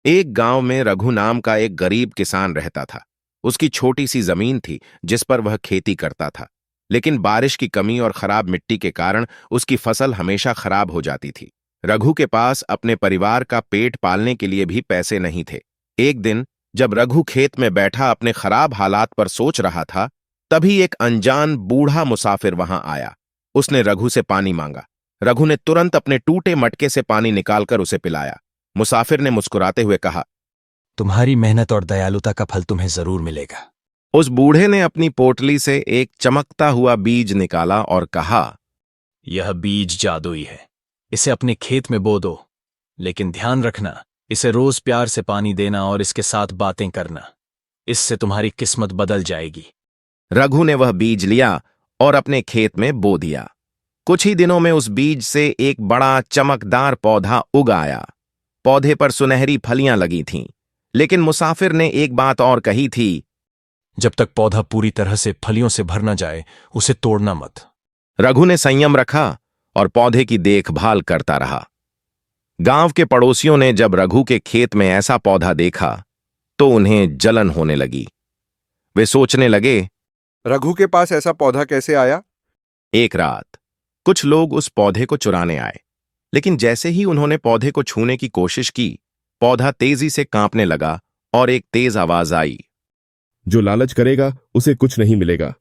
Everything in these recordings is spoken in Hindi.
एक गांव में रघु नाम का एक गरीब किसान रहता था। उसकी छोटी सी जमीन थी जिस पर वह खेती करता था, लेकिन बारिश की कमी और खराब मिट्टी के कारण उसकी फसल हमेशा खराब हो जाती थी। रघु के पास अपने परिवार का पेट पालने के लिए भी पैसे नहीं थे। एक दिन जब रघु खेत में बैठा अपने खराब हालात पर सोच रहा था, तभी एक अनजान बूढ़ा मुसाफिर वहां आया। उसने रघु से पानी मांगा। रघु ने तुरंत अपने टूटे मटके से पानी निकालकर उसे पिलाया। मुसाफिर ने मुस्कुराते हुए कहा, तुम्हारी मेहनत और दयालुता का फल तुम्हें जरूर मिलेगा। उस बूढ़े ने अपनी पोटली से एक चमकता हुआ बीज निकाला और कहा, यह बीज जादुई है, इसे अपने खेत में बो दो, लेकिन ध्यान रखना, इसे रोज प्यार से पानी देना और इसके साथ बातें करना। इससे तुम्हारी किस्मत बदल जाएगी। रघु ने वह बीज लिया और अपने खेत में बो दिया। कुछ ही दिनों में उस बीज से एक बड़ा चमकदार पौधा उग आया। पौधे पर सुनहरी फलियां लगी थीं, लेकिन मुसाफिर ने एक बात और कही थी, जब तक पौधा पूरी तरह से फलियों से भर न जाए, उसे तोड़ना मत। रघु ने संयम रखा और पौधे की देखभाल करता रहा। गांव के पड़ोसियों ने जब रघु के खेत में ऐसा पौधा देखा तो उन्हें जलन होने लगी। वे सोचने लगे, रघु के पास ऐसा पौधा कैसे आया? एक रात कुछ लोग उस पौधे को चुराने आए, लेकिन जैसे ही उन्होंने पौधे को छूने की कोशिश की, पौधा तेजी से कांपने लगा और एक तेज आवाज आई, जो लालच करेगा उसे कुछ नहीं मिलेगा।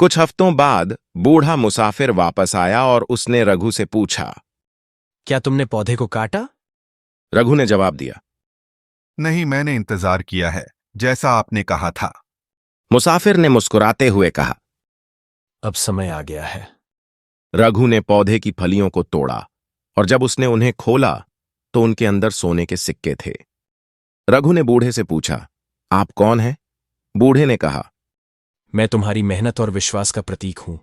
कुछ हफ्तों बाद बूढ़ा मुसाफिर वापस आया और उसने रघु से पूछा, क्या तुमने पौधे को काटा? रघु ने जवाब दिया, नहीं, मैंने इंतजार किया है, जैसा आपने कहा था। मुसाफिर ने मुस्कुराते हुए कहा, अब समय आ गया है। रघु ने पौधे की फलियों को तोड़ा और जब उसने उन्हें खोला तो उनके अंदर सोने के सिक्के थे। रघु ने बूढ़े से पूछा, आप कौन हैं? बूढ़े ने कहा, मैं तुम्हारी मेहनत और विश्वास का प्रतीक हूं।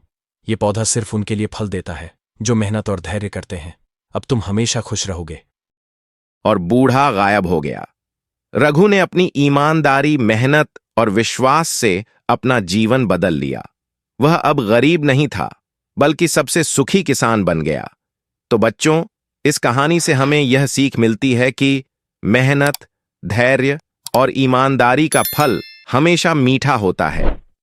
ये पौधा सिर्फ उनके लिए फल देता है जो मेहनत और धैर्य करते हैं। अब तुम हमेशा खुश रहोगे। और बूढ़ा गायब हो गया। रघु ने अपनी ईमानदारी, मेहनत और विश्वास से अपना जीवन बदल लिया। वह अब गरीब नहीं था, बल्कि सबसे सुखी किसान बन गया। तो बच्चों, इस कहानी से हमें यह सीख मिलती है कि मेहनत, धैर्य और ईमानदारी का फल हमेशा मीठा होता है।